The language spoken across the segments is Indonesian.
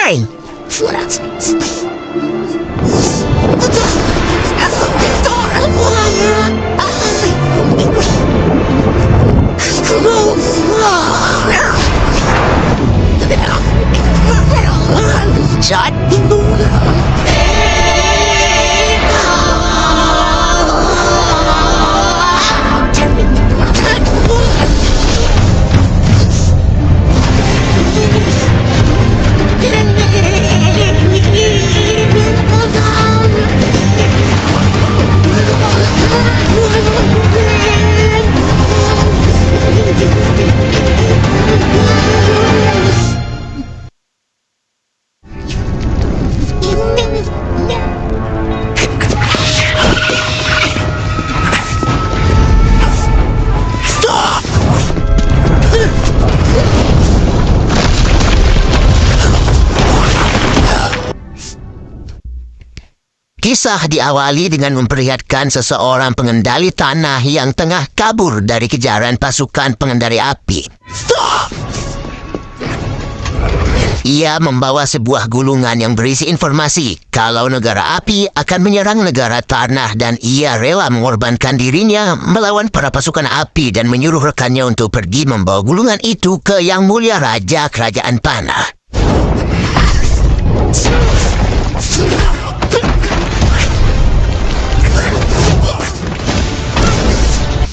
Eng! Shot! Kisah diawali dengan memperlihatkan seseorang pengendali tanah yang tengah kabur dari kejaran pasukan pengendali api. Ia membawa sebuah gulungan yang berisi informasi kalau negara api akan menyerang negara tanah dan ia rela mengorbankan dirinya melawan para pasukan api dan menyuruh rekannya untuk pergi membawa gulungan itu ke Yang Mulia Raja Kerajaan Panah.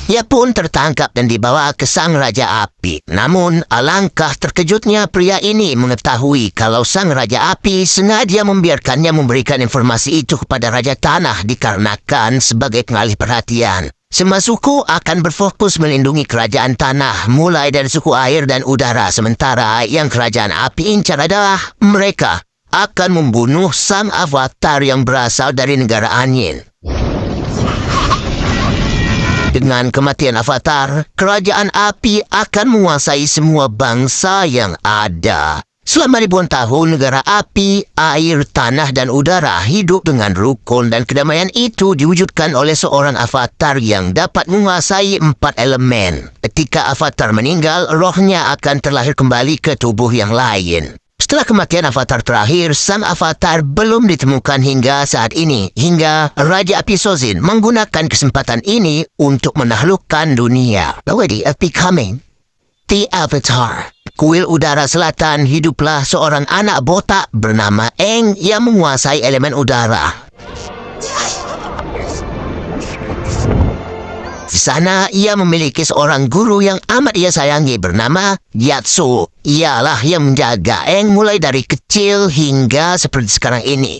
Ia pun tertangkap dan dibawa ke Sang Raja Api. Namun, alangkah terkejutnya pria ini mengetahui kalau Sang Raja Api sengaja membiarkannya memberikan informasi itu kepada Raja Tanah dikarenakan sebagai pengalih perhatian. Semua suku akan berfokus melindungi kerajaan tanah, mulai dari suku air dan udara, sementara yang kerajaan api incar adalah mereka akan membunuh sang avatar yang berasal dari negara angin. Dengan kematian avatar, kerajaan api akan menguasai semua bangsa yang ada. Selama ribuan tahun, negara api, air, tanah, dan udara hidup dengan rukun dan kedamaian itu diwujudkan oleh seorang avatar yang dapat menguasai 4 elemen. Ketika avatar meninggal, rohnya akan terlahir kembali ke tubuh yang lain. Setelah kematian avatar terakhir, sang avatar belum ditemukan hingga saat ini, hingga Raja Api Sozin menggunakan kesempatan ini untuk menaklukkan dunia. Already of becoming the Avatar. Kuil Udara Selatan hiduplah seorang anak botak bernama Eng yang menguasai elemen udara. Di sana, ia memiliki seorang guru yang amat ia sayangi bernama Gyatso. Ialah yang menjaga Eng mulai dari kecil hingga seperti sekarang ini.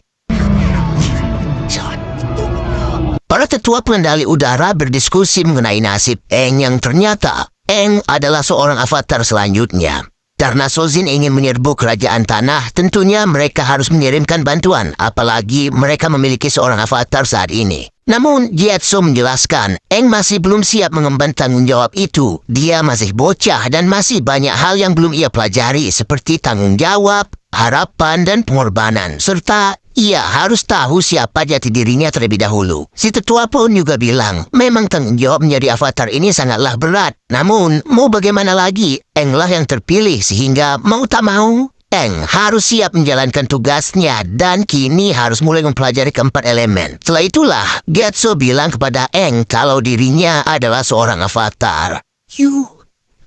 Para tetua pengendali udara berdiskusi mengenai nasib Eng yang ternyata Eng adalah seorang avatar selanjutnya. Karena Sozin ingin menyerbu kerajaan tanah, tentunya mereka harus mengirimkan bantuan, apalagi mereka memiliki seorang avatar saat ini. Namun, Gyatso menjelaskan, Eng masih belum siap mengemban tanggung jawab itu. Dia masih bocah dan masih banyak hal yang belum ia pelajari, seperti tanggung jawab, harapan, dan pengorbanan. Serta, ia harus tahu siapa jati dirinya terlebih dahulu. Si tetua pun juga bilang, memang tanggung jawab menjadi avatar ini sangatlah berat. Namun, mau bagaimana lagi, Englah yang terpilih sehingga mau tak mau, Eng harus siap menjalankan tugasnya dan kini harus mulai mempelajari keempat elemen. Setelah itulah, Gyatso bilang kepada Eng kalau dirinya adalah seorang avatar. You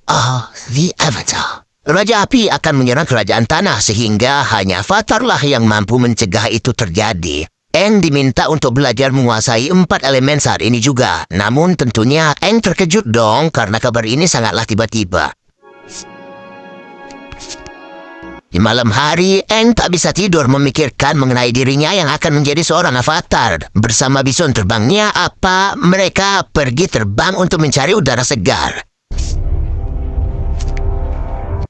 are the Avatar. Raja Api akan menyerang kerajaan tanah sehingga hanya avatarlah yang mampu mencegah itu terjadi. Eng diminta untuk belajar menguasai 4 elemen saat ini juga. Namun tentunya Eng terkejut dong karena kabar ini sangatlah tiba-tiba. Di malam hari, Eng tak bisa tidur memikirkan mengenai dirinya yang akan menjadi seorang avatar. Bersama bison terbangnya, mereka pergi terbang untuk mencari udara segar.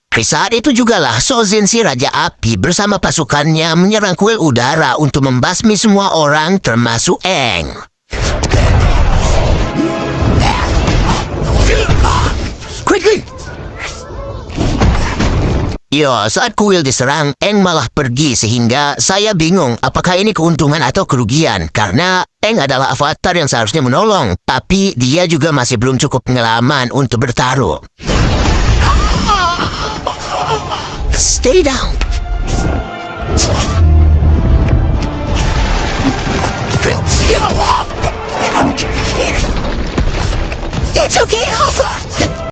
Di saat itu jugalah Sozin si Raja Api bersama pasukannya menyerang kuil udara untuk membasmi semua orang termasuk Eng. Quickly! Ya, saat kuil diserang, Eng malah pergi sehingga saya bingung apakah ini keuntungan atau kerugian. Karena Eng adalah avatar yang seharusnya menolong, tapi dia juga masih belum cukup pengalaman untuk bertaruh. Stay down. It's okay, Alpha.